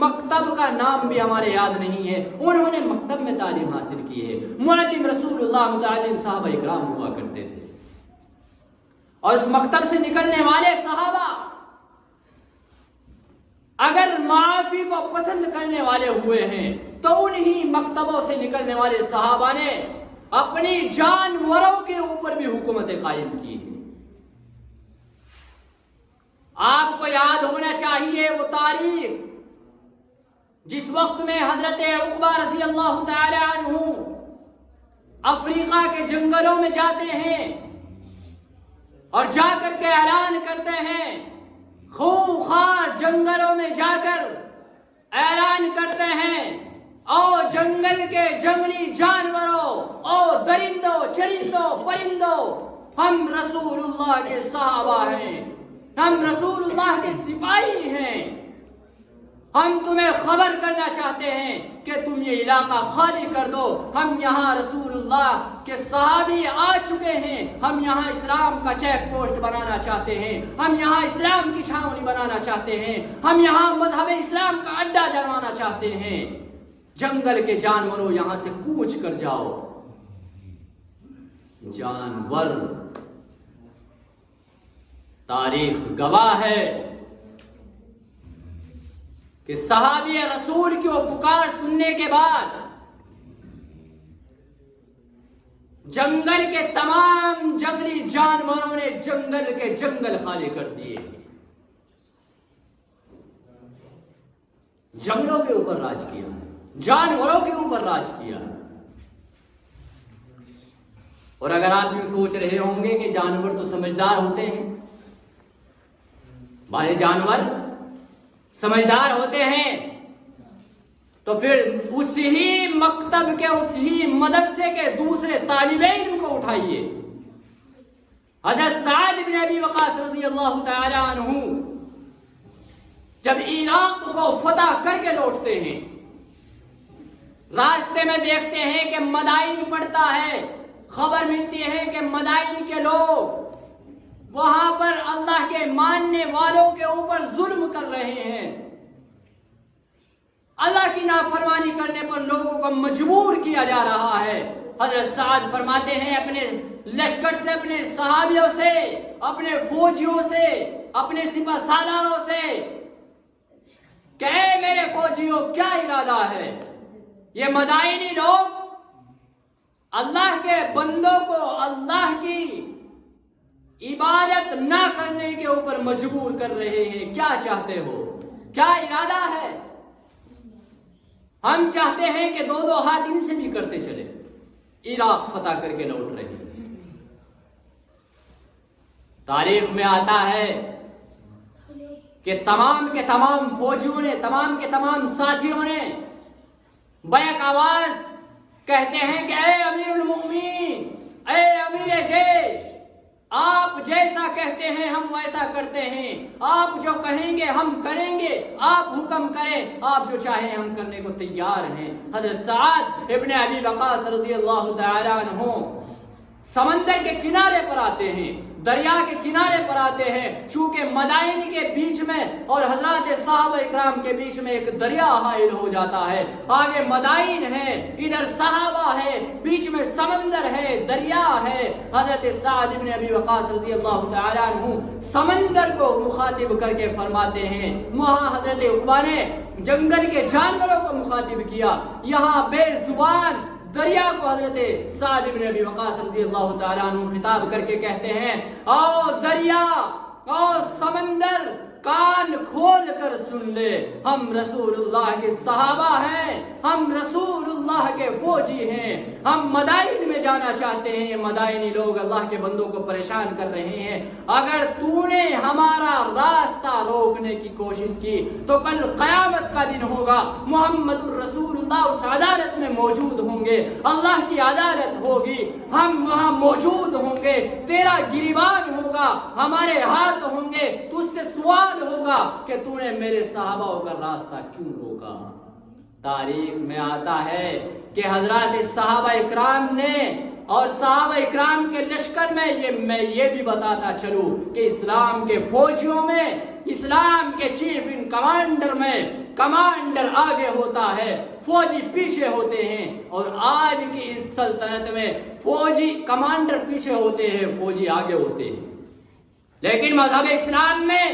مکتب کا نام بھی ہمارے یاد نہیں ہے، انہوں نے مکتب میں تعلیم حاصل کی ہے۔ معلم رسول اللہ متعلم صحابہ اکرام ہوا کرتے تھے، اور اس مکتب سے نکلنے والے صحابہ اگر معافی کو پسند کرنے والے ہوئے ہیں تو انہی مکتبوں سے نکلنے والے صحابہ نے اپنی جانوروں کے اوپر بھی حکومت قائم کی ہے۔ آپ کو یاد ہونا چاہیے وہ تاریخ جس وقت میں حضرت عقبہ رضی اللہ تعالی عنہ افریقہ کے جنگلوں میں جاتے ہیں اور جا کر کے اعلان کرتے ہیں، خونخوار جنگلوں میں جا کر اعلان کرتے ہیں، او جنگل کے جنگلی جانوروں، او درندوں چرندوں پرندوں، ہم رسول اللہ کے صحابہ ہیں، ہم رسول اللہ کے سپاہی ہیں، ہم تمہیں خبر کرنا چاہتے ہیں کہ تم یہ علاقہ خالی کر دو، ہم یہاں رسول اللہ کے صحابی آ چکے ہیں، ہم یہاں اسلام کا چیک پوسٹ بنانا چاہتے ہیں، ہم یہاں اسلام کی چھاونی بنانا چاہتے ہیں، ہم یہاں مذہب اسلام کا اڈا جمانا چاہتے ہیں، جنگل کے جانوروں یہاں سے کوچ کر جاؤ۔ جانور، تاریخ گواہ ہے کہ صحابی رسول کی وہ پکار سننے کے بعد جنگل کے تمام جنگلی جانوروں نے جنگل کے جنگل خالی کر دیے، جنگلوں کے اوپر راج کیا، جانوروں کے اوپر راج کیا۔ اور اگر آپ یوں سوچ رہے ہوں گے کہ جانور تو سمجھدار ہوتے ہیں، باہر جانور سمجھدار ہوتے ہیں، تو پھر اسی مکتب کے اسی مدرسے کے دوسرے طالب علم کو اٹھائیے۔ حضرت سعد بن ابی وقاص رضی اللہ تعالی عنہ جب عراق کو فتح کر کے لوٹتے ہیں، راستے میں دیکھتے ہیں کہ مدائن پڑتا ہے، خبر ملتی ہے کہ مدائن کے لوگ وہاں پر اللہ کے ماننے والوں کے اوپر ظلم کر رہے ہیں، اللہ کی نافرمانی کرنے پر لوگوں کو مجبور کیا جا رہا ہے۔ حضرت سعد فرماتے ہیں اپنے لشکر سے، اپنے صحابیوں سے، اپنے فوجیوں سے، اپنے سپہ سالاروں سے کہ اے میرے فوجیوں، کیا ارادہ ہے؟ یہ مدائنی لوگ اللہ کے بندوں کو اللہ کی عبادت نہ کرنے کے اوپر مجبور کر رہے ہیں، کیا چاہتے ہو؟ کیا ارادہ ہے؟ ہم چاہتے ہیں کہ دو ہاتھ ان سے بھی کرتے چلے، عراق فتح کر کے لوٹ رہے ہیں۔ تاریخ میں آتا ہے کہ تمام کے تمام فوجیوں نے، تمام کے تمام ساتھیوں نے بیک آواز کہتے ہیں کہ اے امیر المؤمنین، اے امیر جیش، آپ جیسا کہتے ہیں ہم ویسا کرتے ہیں، آپ جو کہیں گے ہم کریں گے، آپ حکم کریں، آپ جو چاہیں ہم کرنے کو تیار ہیں۔ حضرت سعد ابن ابی وقاص رضی اللہ تعالی عنہ سمندر کے کنارے پر آتے ہیں، دریا کے کنارے پر آتے ہیں، چونکہ مدائن کے بیچ میں اور حضرات صحابہ اکرام کے بیچ میں ایک دریا حائل ہو جاتا ہے، آگے مدائن ہے، ادھر صحابہ ہے، بیچ میں سمندر ہے، دریا ہے۔ حضرت سعد بن ابی وقاص رضی اللہ تعالی عنہ سمندر کو مخاطب کر کے فرماتے ہیں، وہاں حضرت عقبہ نے جنگل کے جانوروں کو مخاطب کیا، یہاں بے زبان دریا کو حضرت سعد بن ابی وقاص رضی اللہ تعالیٰ عنہ خطاب کر کے کہتے ہیں، او دریا، او سمندر، کان کھول کر سن لے، ہم رسول اللہ کے صحابہ ہیں، ہم رسول اللہ کے فوجی ہیں، ہم مدائن میں جانا چاہتے ہیں، مدائنی لوگ اللہ کے بندوں کو پریشان کر رہے ہیں، اگر تو نے ہمارا راستہ روکنے کی کوشش کی تو کل قیامت کا دن ہوگا، محمد الرسول اللہ اس عدالت میں موجود ہوں گے، اللہ کی عدالت ہوگی، ہم وہاں موجود ہوں گے، تیرا گریبان ہوگا، ہمارے ہاتھ ہوں گے، تجھ سے سوال ہوگا کہ تو نے میرے صحابہ کا راستہ کیوں روکا۔ تاریخ میں آتا ہے کہ حضرات صحابہ اکرام نے اور صحابہ اکرام کے لشکر میں یہ بھی بتاتا چلوں کہ اسلام کے فوجیوں میں، اسلام کے چیف ان کمانڈر میں کمانڈر آگے ہوتا ہے، فوجی پیچھے ہوتے ہیں، اور آج کی اس سلطنت میں فوجی کمانڈر پیچھے ہوتے ہیں، فوجی آگے ہوتے ہیں. لیکن مذہب اسلام میں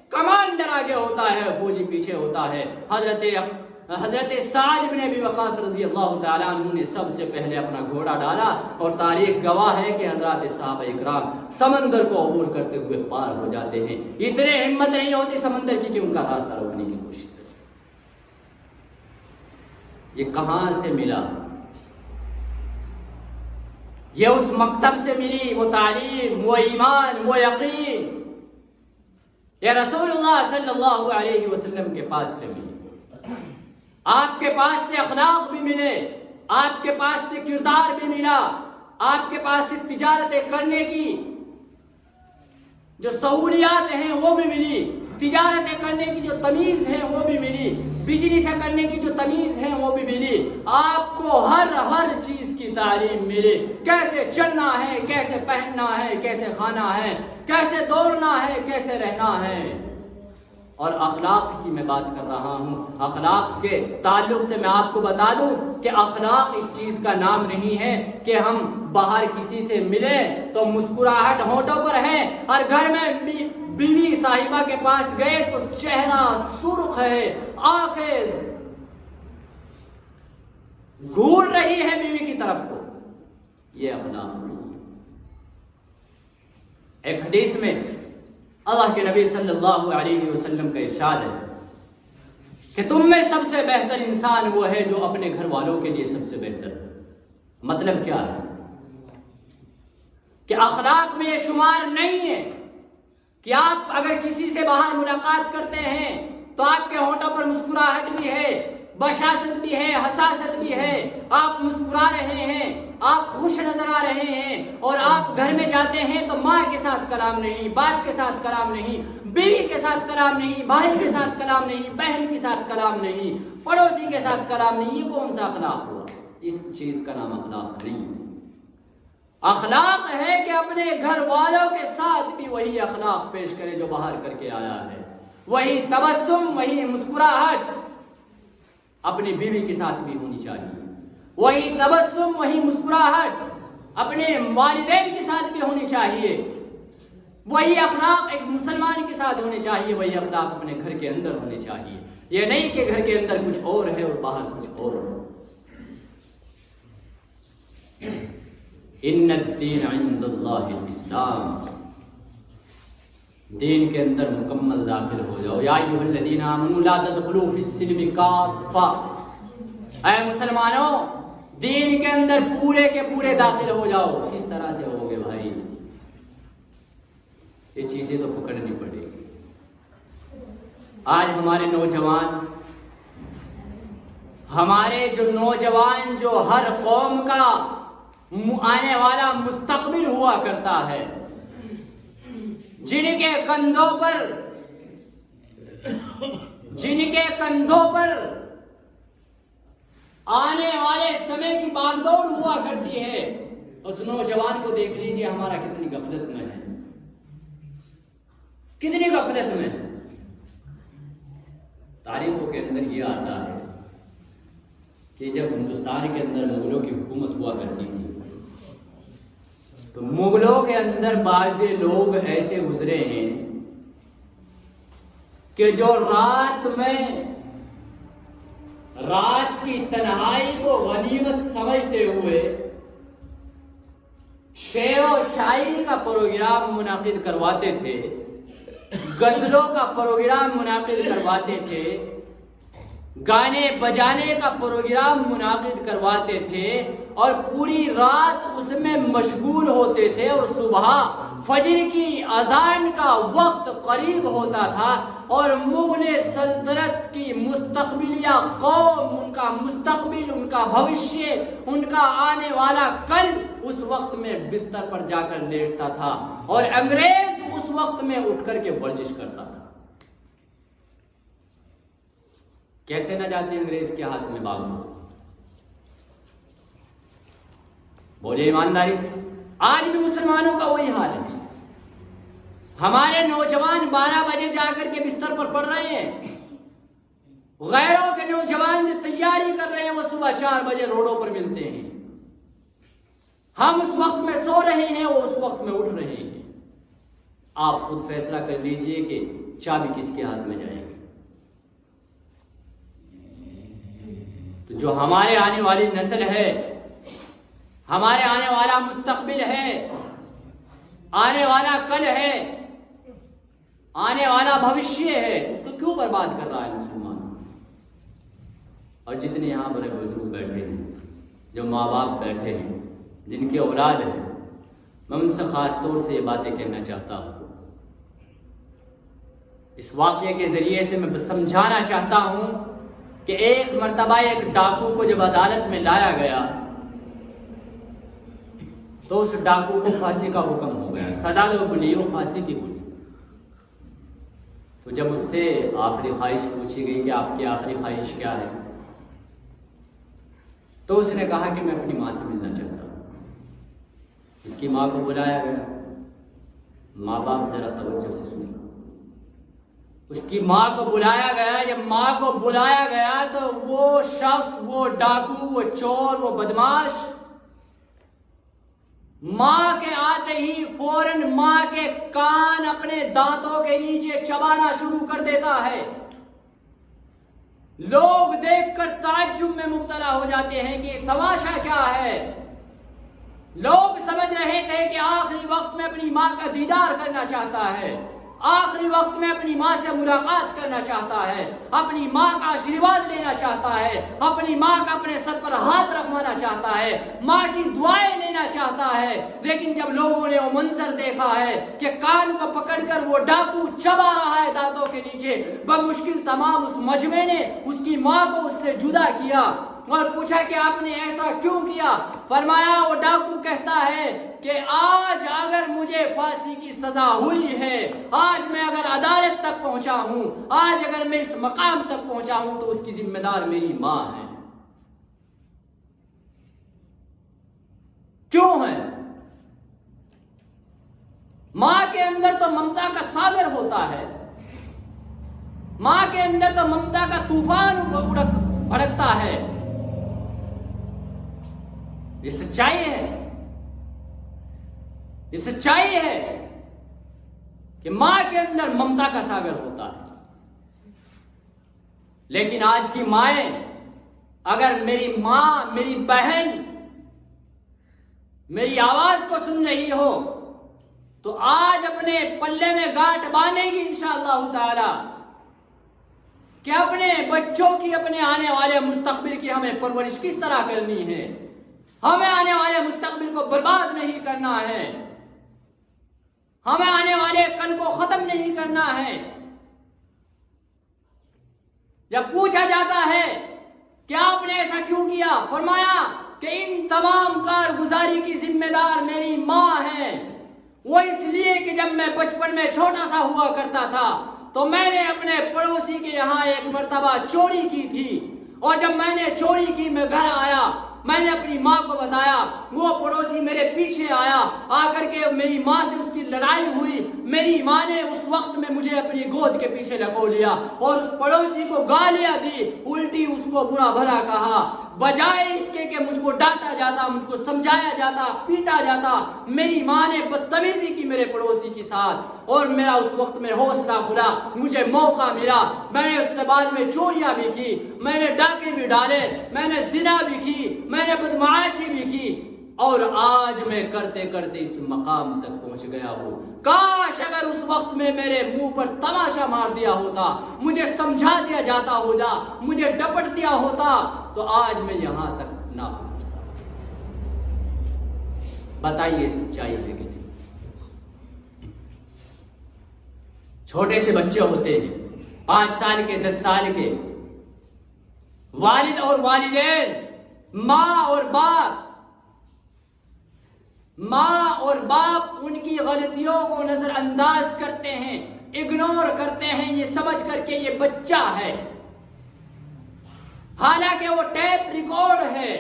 کمانڈر آگے ہوتا ہے، فوجی پیچھے ہوتا ہے. حضرت سعد بن ابی وقاص رضی اللہ تعالیٰ عنہ نے سب سے پہلے اپنا گھوڑا ڈالا، اور تاریخ گواہ ہے کہ حضرات صحابہ اکرام سمندر کو عبور کرتے ہوئے پار ہو جاتے ہیں. اتنے ہمت نہیں ہوتی سمندر کی کہ ان کا راستہ روکنے کی کوشش کرے. یہ کہاں سے ملا؟ یہ اس مکتب سے ملی، وہ تعلیم، وہ ایمان، وہ یقین یہ رسول اللہ صلی اللہ علیہ وسلم کے پاس سے ملی. آپ کے پاس سے اخلاق بھی ملے، آپ کے پاس سے کردار بھی ملا، آپ کے پاس سے تجارتیں کرنے کی جو سہولیات ہیں وہ بھی ملی، تجارتیں کرنے کی جو تمیز ہے وہ بھی ملی، بزنس کرنے کی جو تمیز ہے وہ بھی ملی. آپ کو ہر چیز کی تعلیم ملی، کیسے چلنا ہے، کیسے پہننا ہے، کیسے کھانا ہے، کیسے دوڑنا ہے، کیسے رہنا ہے. اور اخلاق کی میں بات کر رہا ہوں. اخلاق کے تعلق سے میں آپ کو بتا دوں کہ اخلاق اس چیز کا نام نہیں ہے کہ ہم باہر کسی سے ملے تو مسکراہٹ ہونٹوں پر ہے، اور گھر میں بیوی صاحبہ کے پاس گئے تو چہرہ سرخ ہے، آنکھیں گھور رہی ہے بیوی کی طرف کو. یہ اخلاق نہیں. ایک حدیث میں اللہ کے نبی صلی اللہ علیہ وسلم کا ارشاد ہے کہ تم میں سب سے بہتر انسان وہ ہے جو اپنے گھر والوں کے لیے سب سے بہتر ہے. مطلب کیا ہے؟ کہ اخلاق میں یہ شمار نہیں ہے کہ آپ اگر کسی سے باہر ملاقات کرتے ہیں تو آپ کے ہونٹوں پر مسکراہٹ بھی ہے، بشاشت بھی ہے، حساست بھی ہے، آپ مسکرا رہے ہیں، آپ خوش نظر آ رہے ہیں، اور آپ گھر میں جاتے ہیں تو ماں کے ساتھ کلام نہیں، باپ کے ساتھ کلام نہیں، بیوی کے ساتھ کلام نہیں، بھائی کے ساتھ کلام نہیں، بہن کے ساتھ کلام نہیں، پڑوسی کے ساتھ کلام نہیں. یہ کون سا اخلاق ہوا؟ اس چیز کا نام اخلاق نہیں. اخلاق ہے کہ اپنے گھر والوں کے ساتھ بھی وہی اخلاق پیش کرے جو باہر کر کے آیا ہے، وہی تبسم، وہی مسکراہٹ اپنی بیوی کے ساتھ بھی ہونی چاہیے، وہی تبسم، وہی مسکراہٹ اپنے والدین کے ساتھ بھی ہونی چاہیے، وہی اخلاق ایک مسلمان کے ساتھ ہونے چاہیے، وہی اخلاق اپنے گھر کے اندر ہونے چاہیے. یہ نہیں کہ گھر کے اندر کچھ اور ہے اور باہر کچھ اور ہے. ان الدین عند اللہ الاسلام. دین کے اندر مکمل داخل ہو جاؤ. یا ایھا الذین آمنوا لا تدخلوا فی السلم کافہ. اے مسلمانوں، دین کے اندر پورے کے پورے داخل ہو جاؤ. کس طرح سے ہوگے بھائی؟ یہ چیزیں تو پکڑنی پڑے گی. آج ہمارے نوجوان جو ہر قوم کا آنے والا مستقبل ہوا کرتا ہے، جن کے کندھوں پر آنے والے سمے کی باغ دوڑ ہوا کرتی ہے، اس نوجوان کو دیکھ لیجیے ہمارا کتنی غفلت میں ہے، کتنی غفلت میں ہے. تاریخوں کے اندر یہ آتا ہے کہ جب ہندوستان کے اندر مغلوں کی حکومت ہوا کرتی تھی تو مغلوں کے اندر بعض لوگ ایسے گزرے ہیں کہ جو رات کی تنہائی کو غنیمت سمجھتے ہوئے شعر و شاعری کا پروگرام منعقد کرواتے تھے، غزلوں کا پروگرام منعقد کرواتے تھے، گانے بجانے کا پروگرام منعقد کرواتے تھے، اور پوری رات اس میں مشغول ہوتے تھے، اور صبح فجر کی اذان کا وقت قریب ہوتا تھا اور مغل سلطنت کی مستقبلیہ قوم، ان کا مستقبل، ان کا بھوشیہ، ان کا آنے والا کل اس وقت میں بستر پر جا کر لیٹتا تھا، اور انگریز اس وقت میں اٹھ کر کے ورزش کرتا تھا. کیسے نہ جاتے انگریز کے ہاتھ میں باغ؟ بولے ایمانداری سے. آج بھی مسلمانوں کا وہی حال ہے. ہمارے نوجوان 12 بجے جا کر کے بستر پر پڑ رہے ہیں، غیروں کے نوجوان جو تیاری کر رہے ہیں وہ صبح 4 بجے روڈوں پر ملتے ہیں. ہم اس وقت میں سو رہے ہیں، وہ اس وقت میں اٹھ رہے ہیں. آپ خود فیصلہ کر لیجئے کہ چابی کس کے ہاتھ میں جائے گی. تو جو ہمارے آنے والی نسل ہے، ہمارے آنے والا مستقبل ہے، آنے والا کل ہے، آنے والا بھوشیہ ہے، اس کو کیوں برباد کر رہا ہے مسلمان؟ اور جتنے یہاں بڑے بزرگ بیٹھے ہیں، جو ماں باپ بیٹھے ہیں، جن کے اولاد ہیں، میں ان سے خاص طور سے یہ باتیں کہنا چاہتا ہوں. اس واقعے کے ذریعے سے میں سمجھانا چاہتا ہوں کہ ایک مرتبہ ایک ڈاکو کو جب عدالت میں لایا گیا تو اس ڈاکو کو پھانسی کا حکم ہو گیا. سزا جو بولی وہ پھانسی کی بولی. تو جب اس سے آخری خواہش پوچھی گئی کہ آپ کی آخری خواہش کیا ہے، تو اس نے کہا کہ میں اپنی ماں سے ملنا چاہتا ہوں. اس کی ماں کو بلایا گیا. ماں باپ ذرا توجہ سے سنو. اس کی ماں کو بلایا گیا. جب ماں کو بلایا گیا تو وہ شخص، وہ ڈاکو، وہ چور، وہ بدماش ماں کے آتے ہی فوراً ماں کے کان اپنے دانتوں کے نیچے چبانا شروع کر دیتا ہے. لوگ دیکھ کر تعجب میں مبتلا ہو جاتے ہیں کہ یہ تماشا کیا ہے. لوگ سمجھ رہے تھے کہ آخری وقت میں اپنی ماں کا دیدار کرنا چاہتا ہے، آخری وقت میں اپنی ماں سے ملاقات کرنا چاہتا ہے، اپنی ماں کا آشیرواد لینا چاہتا ہے، اپنی ماں کا اپنے سر پر ہاتھ رکھوانا چاہتا ہے، ماں کی دعائیں لینا چاہتا ہے. لیکن جب لوگوں نے وہ منظر دیکھا ہے کہ کان کو پکڑ کر وہ ڈاکو چبا رہا ہے دانتوں کے نیچے، بمشکل تمام اس مجمع نے اس کی ماں کو اس سے جدا کیا اور پوچھا کہ آپ نے ایسا کیوں کیا؟ فرمایا، وہ ڈاکو کہتا ہے کہ آج اگر مجھے پھانسی کی سزا ہوئی ہے، آج میں اگر عدالت تک پہنچا ہوں، آج اگر میں اس مقام تک پہنچا ہوں تو اس کی ذمہ دار میری ماں ہے. کیوں ہے؟ ماں کے اندر تو ممتا کا ساگر ہوتا ہے، ماں کے اندر تو ممتا کا طوفان بھڑکتا ہے. یہ سچائی ہے، یہ سچائی ہے کہ ماں کے اندر ممتا کا ساگر ہوتا ہے. لیکن آج کی مائیں، اگر میری ماں، میری بہن میری آواز کو سن رہی ہو تو آج اپنے پلے میں گانٹھ باندھے گی انشاءاللہ تعالی کہ اپنے بچوں کی، اپنے آنے والے مستقبل کی ہمیں پرورش کس طرح کرنی ہے. ہمیں آنے والے مستقبل کو برباد نہیں کرنا ہے، ہمیں آنے والے کل کو ختم نہیں کرنا ہے. جب پوچھا جاتا ہے کہ آپ نے ایسا کیوں کیا، فرمایا کہ ان تمام کارگزاری کی ذمہ دار میری ماں ہے. وہ اس لیے کہ جب میں بچپن میں چھوٹا سا ہوا کرتا تھا تو میں نے اپنے پڑوسی کے یہاں ایک مرتبہ چوری کی تھی، اور جب میں نے چوری کی، میں گھر آیا، میں نے اپنی ماں کو بتایا، وہ پڑوسی میرے پیچھے آیا، آ کر کے میری ماں سے اس کی لڑائی ہوئی. میری ماں نے اس وقت میں مجھے اپنی گود کے پیچھے لگو لیا اور اس پڑوسی کو گالیاں دی، الٹی اس کو برا بھلا کہا. بجائے اس کے کہ مجھ کو ڈانٹا جاتا، مجھ کو سمجھایا جاتا، پیٹا جاتا، میری ماں نے بدتمیزی کی میرے پڑوسی کے ساتھ، اور میرا اس وقت میں حوصلہ کھلا، مجھے موقع ملا. میں نے اس سے بعد میں چوریاں بھی کی، میں نے ڈاکے بھی ڈالے، میں نے زنا بھی کی، میں نے بدمعاشی بھی کی، اور آج میں کرتے کرتے اس مقام تک پہنچ گیا ہوں. کاش اگر اس وقت میں میرے منہ پر تماشا مار دیا ہوتا، مجھے سمجھا دیا جاتا ہوتا، مجھے ڈپٹ دیا ہوتا، تو آج میں یہاں تک نہ پہنچتا. بتائیے سچائی ہے کہ چھوٹے سے بچے ہوتے ہیں، 5 سال کے، 10 سال کے، والد اور والدین، ماں اور باپ ان کی غلطیوں کو نظر انداز کرتے ہیں، اگنور کرتے ہیں، یہ سمجھ کر کے یہ بچہ ہے، حالانکہ وہ ٹیپ ریکارڈ ہے.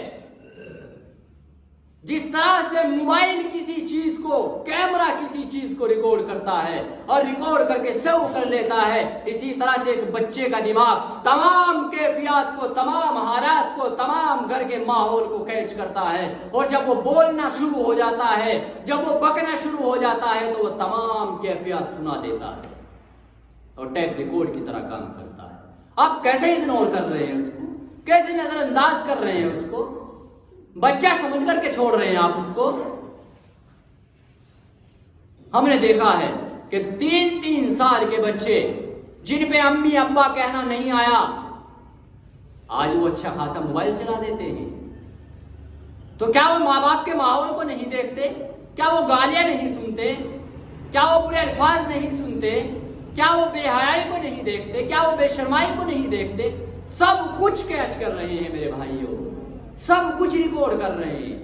جس طرح سے موبائل کسی چیز کو، کیمرہ کسی چیز کو ریکارڈ کرتا ہے اور ریکارڈ کر کے سیو کر لیتا ہے، اسی طرح سے ایک بچے کا دماغ تمام کیفیات کو، تمام حالات کو، تمام گھر کے ماحول کو کیچ کرتا ہے، اور جب وہ بولنا شروع ہو جاتا ہے، جب وہ بکنا شروع ہو جاتا ہے تو وہ تمام کیفیات سنا دیتا ہے اور ٹیپ ریکارڈ کی طرح کام کرتا ہے۔ آپ کیسے اگنور کر رہے ہیں اس کو، کیسے نظر انداز کر رہے ہیں اس کو، بچہ سمجھ کر کے چھوڑ رہے ہیں آپ اس کو۔ ہم نے دیکھا ہے کہ 3 سال کے بچے جن پہ امی ابا کہنا نہیں آیا، آج وہ اچھا خاصا موبائل چلا دیتے ہیں۔ تو کیا وہ ماں باپ کے ماحول کو نہیں دیکھتے؟ کیا وہ گالیاں نہیں سنتے؟ کیا وہ برے الفاظ نہیں سنتے؟ کیا وہ بے حیائی کو نہیں دیکھتے؟ کیا وہ بے شرمائی کو نہیں دیکھتے؟ سب کچھ کیچ کر رہے ہیں میرے بھائیوں، سب کچھ ریکارڈ کر رہے ہیں،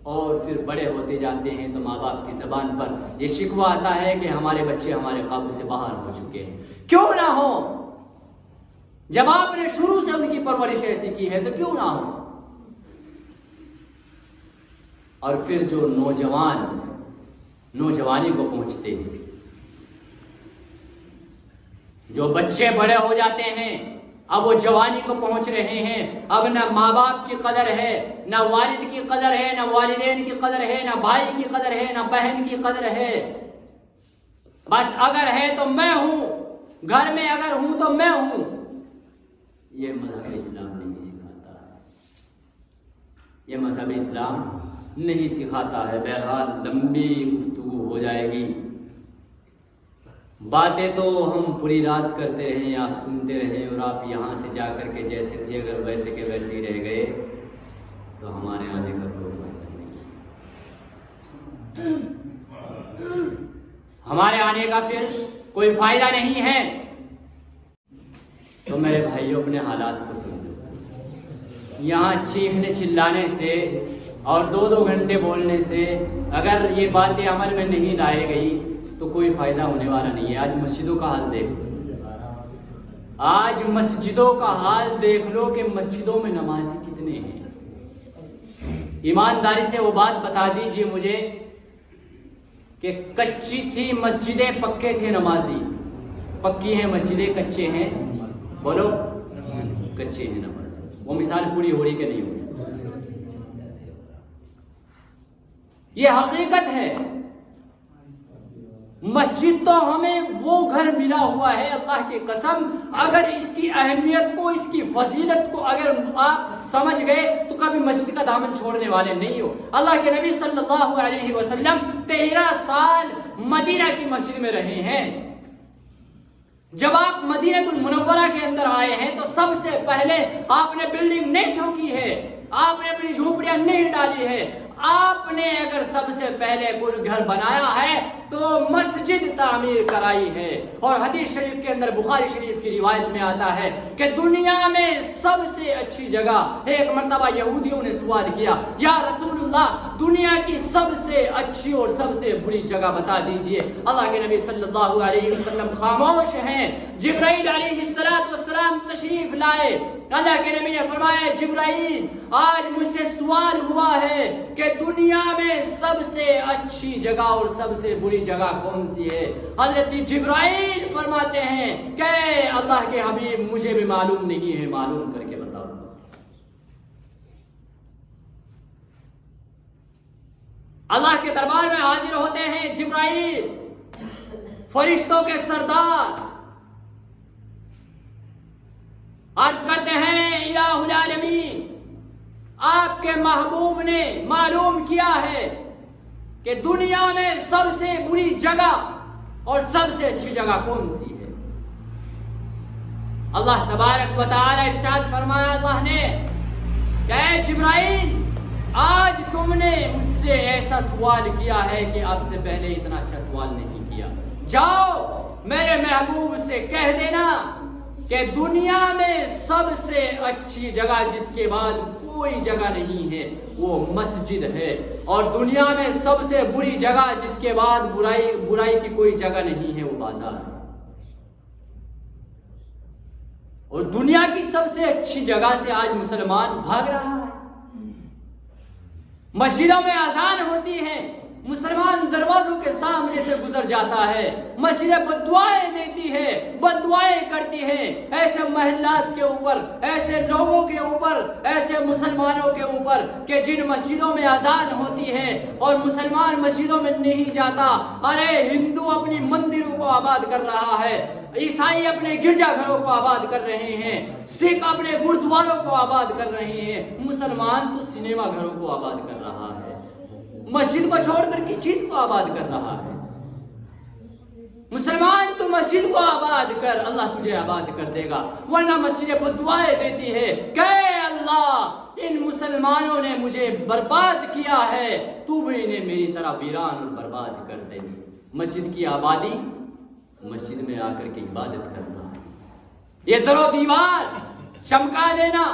اور پھر بڑے ہوتے جاتے ہیں تو ماں باپ کی زبان پر یہ شکوہ آتا ہے کہ ہمارے بچے ہمارے قابو سے باہر ہو چکے ہیں۔ کیوں نہ ہو؟ جب آپ نے شروع سے ان کی پرورش ایسی کی ہے تو کیوں نہ ہو؟ اور پھر جو نوجوان نوجوانی کو پہنچتے ہیں، جو بچے بڑے ہو جاتے ہیں، اب وہ جوانی کو پہنچ رہے ہیں، اب نہ ماں باپ کی قدر ہے، نہ والد کی قدر ہے، نہ والدین کی قدر ہے، نہ بھائی کی قدر ہے، نہ بہن کی قدر ہے۔ بس اگر ہے تو میں ہوں، گھر میں اگر ہوں تو میں ہوں۔ یہ مذہب اسلام نہیں سکھاتا ہے، یہ مذہب اسلام نہیں سکھاتا ہے۔ بہرحال لمبی گفتگو ہو جائے گی، باتیں تو ہم پوری رات کرتے رہیں، آپ سنتے رہیں، اور آپ یہاں سے جا کر کے جیسے تھے اگر ویسے کے ویسے ہی رہ گئے تو ہمارے آنے کا کوئی فائدہ نہیں ہے، ہمارے آنے کا پھر کوئی فائدہ نہیں ہے۔ تو میرے بھائیوں اپنے حالات کو سمجھو، یہاں چیخنے چلانے سے اور 2 گھنٹے بولنے سے اگر یہ باتیں عمل میں نہیں لائی گئی تو کوئی فائدہ ہونے والا نہیں ہے۔ آج مسجدوں کا حال دیکھ لو، آج مسجدوں کا حال دیکھ لو کہ مسجدوں میں نمازی کتنے ہیں۔ ایمانداری سے وہ بات بتا دیجئے مجھے کہ کچی تھی مسجدیں، پکے تھے نمازی۔ پکی ہیں مسجدیں، کچے ہیں، بولو کچے ہیں نمازی۔ وہ مثال پوری ہو رہی کہ نہیں ہو رہی؟ یہ حقیقت ہے۔ مسجد تو ہمیں وہ گھر ملا ہوا ہے، اللہ کی قسم اگر اس کی اہمیت کو، اس کی فضیلت کو اگر آپ سمجھ گئے تو کبھی مسجد کا دامن چھوڑنے والے نہیں ہو۔ اللہ کے نبی صلی اللہ علیہ وسلم 13 سال مدینہ کی مسجد میں رہے ہیں۔ جب آپ مدینہ المنورہ کے اندر آئے ہیں تو سب سے پہلے آپ نے بلڈنگ نہیں ٹھوکی ہے، آپ نے اپنی جھوپڑیاں نہیں ڈالی ہے، آپ نے اگر سب سے پہلے کوئی گھر بنایا ہے تو مسجد تعمیر کرائی ہے۔ اور حدیث شریف کے اندر، بخاری شریف کی روایت میں آتا ہے کہ دنیا میں سب سے اچھی جگہ، ایک مرتبہ یہودیوں نے سوال کیا، یا رسول اللہ دنیا کی سب سے اچھی اور سب سے بری جگہ بتا دیجئے۔ اللہ کے نبی صلی اللہ علیہ وسلم خاموش ہیں۔ جبرائیل علیہ السلام تشریف لائے، اللہ کے نبی نے فرمایا جبرائیل آج مجھ سے سوال ہوا ہے کہ دنیا میں سب سے اچھی جگہ اور سب سے بری جگہ کون سی ہے؟ حضرت جبرائیل فرماتے ہیں کہ اللہ کے حبیب مجھے بھی معلوم نہیں ہے، معلوم کر کے بتاؤ۔ اللہ کے دربار میں حاضر ہوتے ہیں جبرائیل، فرشتوں کے سردار، عرض کرتے ہیں الہ العالمین آپ کے محبوب نے معلوم کیا ہے کہ دنیا میں سب سے بری جگہ اور سب سے اچھی جگہ کون سی ہے؟ اللہ تبارک و تعالی ارشاد فرمایا اللہ نے کہ اے جبرائیل آج تم نے مجھ سے ایسا سوال کیا ہے کہ آپ سے پہلے اتنا اچھا سوال نہیں کیا۔ جاؤ میرے محبوب سے کہہ دینا کہ دنیا میں سب سے اچھی جگہ جس کے بعد کوئی جگہ نہیں ہے وہ مسجد ہے، اور دنیا میں سب سے بری جگہ جس کے بعد برائی کی کوئی جگہ نہیں ہے وہ بازار ہے۔ اور دنیا کی سب سے اچھی جگہ سے آج مسلمان بھاگ رہا ہے۔ مسجدوں میں اذان ہوتی ہے، مسلمان دروازوں کے سامنے سے گزر جاتا ہے، مسجدیں بد دعائیں دیتی ہے، بد دعائیں کرتی ہے ایسے محلات کے اوپر، ایسے لوگوں کے اوپر، ایسے مسلمانوں کے اوپر کہ جن مسجدوں میں اذان ہوتی ہے اور مسلمان مسجدوں میں نہیں جاتا۔ ارے ہندو اپنی مندروں کو آباد کر رہا ہے، عیسائی اپنے گرجا گھروں کو آباد کر رہے ہیں، سکھ اپنے گردواروں کو آباد کر رہے ہیں، مسلمان تو سنیما گھروں کو آباد کر رہا ہے۔ مسجد کو چھوڑ کر کس چیز کو آباد کر رہا ہے؟ مسلمان تو مسجد کو آباد کر، اللہ تجھے آباد کر دے گا، ورنہ مسجد بد دعائیں دیتی ہے کہ اے اللہ ان مسلمانوں نے مجھے برباد کیا ہے، تو بھی انہیں میری طرح ویران اور برباد کر دے۔ مسجد کی آبادی، مسجد میں آ کر کے عبادت کرنا، یہ در و دیوار چمکا دینا،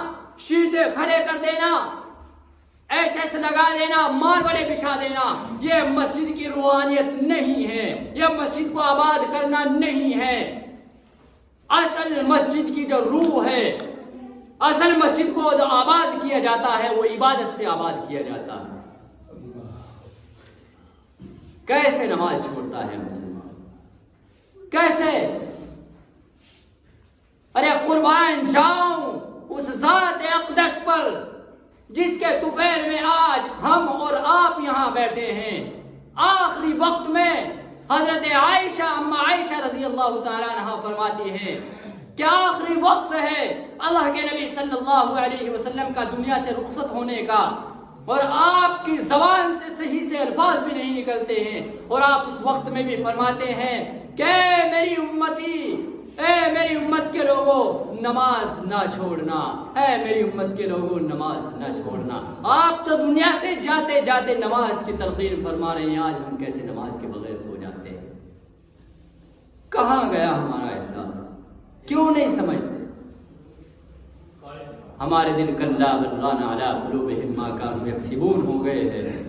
شیشے کھڑے کر دینا، ایسے ایسے لگا دینا، ماربلیں بچھا دینا، یہ مسجد کی روحانیت نہیں ہے، یہ مسجد کو آباد کرنا نہیں ہے۔ اصل مسجد کی جو روح ہے، اصل مسجد کو جو آباد کیا جاتا ہے وہ عبادت سے آباد کیا جاتا ہے۔ کیسے نماز چھوڑتا ہے مسلمان؟ کیسے؟ ارے قربان جاؤں اس ذات اقدس پر جس کے طفیل میں آج ہم اور آپ یہاں بیٹھے ہیں۔ آخری وقت میں حضرت عائشہ، اما عائشہ رضی اللہ تعالیٰ عنہا فرماتی ہیں کہ آخری وقت ہے اللہ کے نبی صلی اللہ علیہ وسلم کا دنیا سے رخصت ہونے کا، اور آپ کی زبان سے صحیح سے الفاظ بھی نہیں نکلتے ہیں، اور آپ اس وقت میں بھی فرماتے ہیں کہ میری امتی، اے میری امت کے لوگوں نماز نہ چھوڑنا، اے میری امت کے لوگوں نماز نہ چھوڑنا۔ آپ تو دنیا سے جاتے جاتے نماز کی تلقین فرما رہے ہیں، آج ہم کیسے نماز کے بغیر سو جاتے ہیں؟ کہاں گیا ہمارا احساس؟ کیوں نہیں سمجھتے؟ ہمارے دل کلا بل ران علی قلوبہم ما کانوا یکسبون ہو گئے ہیں۔